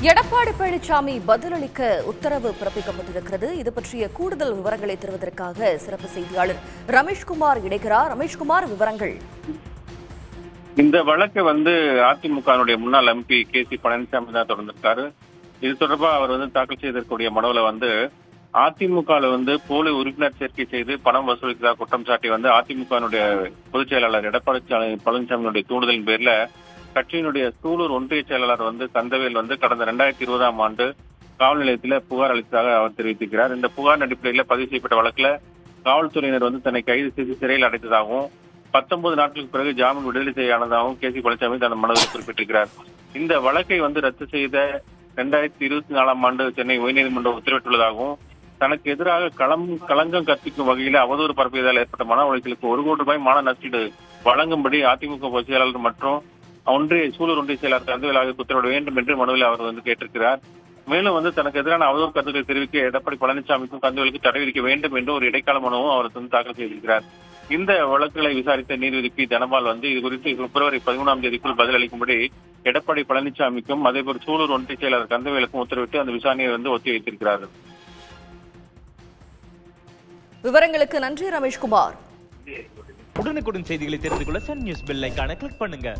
எடப்பாடி பழனிசாமி பதிலளிக்க உத்தரவு பிறப்பிக்கப்பட்டிருக்கிறது. இது பற்றிய கூடுதல் விவரங்களை தருவதற்காக சிறப்பு செய்தியாளர் ரமேஷ்குமார் இணைகிறார். ரமேஷ்குமார், விவரங்கள். இந்த வழக்கை அதிமுக முன்னாள் எம்பி கே.சி. பழனிசாமி தான் தொடர்ந்திருக்காரு. இது தொடர்பாக அவர் தாக்கல் செய்திருக்கக்கூடிய மனுவில் அதிமுக போலி உறுப்பினர் சேர்க்கை செய்து பணம் வசூலித்ததாக குற்றம் சாட்டி அதிமுக பொதுச் செயலாளர் எடப்பாடி பழனிசாமியுடைய தூண்டுதலின் பேர்ல கட்சியினுடைய சூலூர் ஒன்றிய செயலாளர் கந்தவேல் கடந்த 2020ஆம் ஆண்டு காவல் நிலையத்தில் புகார் அளித்ததாக அவர் தெரிவித்திருக்கிறார். இந்த புகார் அடிப்படையில் பதிவு செய்யப்பட்ட வழக்குல காவல்துறையினர் தன்னை கைது செய்து சிறையில் அடைத்ததாகவும் 19 நாட்களுக்கு பிறகு ஜாமீன் விடுதலை செய்யானதாகவும் கே.சி. பழனிசாமி தனது மனுவில் குறிப்பிட்டிருக்கிறார். இந்த வழக்கை ரத்து செய்த 2024ஆம் ஆண்டு சென்னை உயர்நீதிமன்றம் உத்தரவிட்டுள்ளதாகவும் தனக்கு எதிராக களங்கம் கற்பிக்கும் வகையில் அவதூறு பரப்பியதால் ஏற்பட்ட மன உளைச்சலுக்கு 1 கோடி ரூபாய் மான நஷ்டீடு வழங்கும்படி அதிமுக பொதுச் செயலாளர் மற்றும் சூலூர் ஒன்றிய செயலாளர் கந்தவேல் ஆகியோர் உத்தரவிட வேண்டும் என்று மனுவில் அவர் கேட்டிருக்கிறார். மேலும் தனக்கு எதிரான அவதூறு கருத்துக்களை தெரிவிக்க எடப்பாடி பழனிசாமிக்கும் கந்தவேலுக்கு தடை விதிக்க வேண்டும் என்று ஒரு இடைக்கால மனுவும் அவர் தாக்கல் செய்திருக்கிறார். இந்த வழக்குகளை விசாரித்த நீதிபதி பி. தனபால் இது குறித்து பிப்ரவரி 13ஆம் தேதிக்குள் பதில் அளிக்கும்படி எடப்பாடி பழனிசாமிக்கும் அதேபோல் சூலூர் ஒன்றிய செயலாளர் கந்தவேலுக்கும் உத்தரவிட்டு அந்த விசாரணையை ஒத்தி வைத்திருக்கிறார்கள். விவரங்களுக்கு நன்றி ரமேஷ்குமார். உடனுக்குடன் செய்திகளை தெரிந்து கொள்ள சன் நியூஸ் பெல் ஐகானை கிளிக் பண்ணுங்க.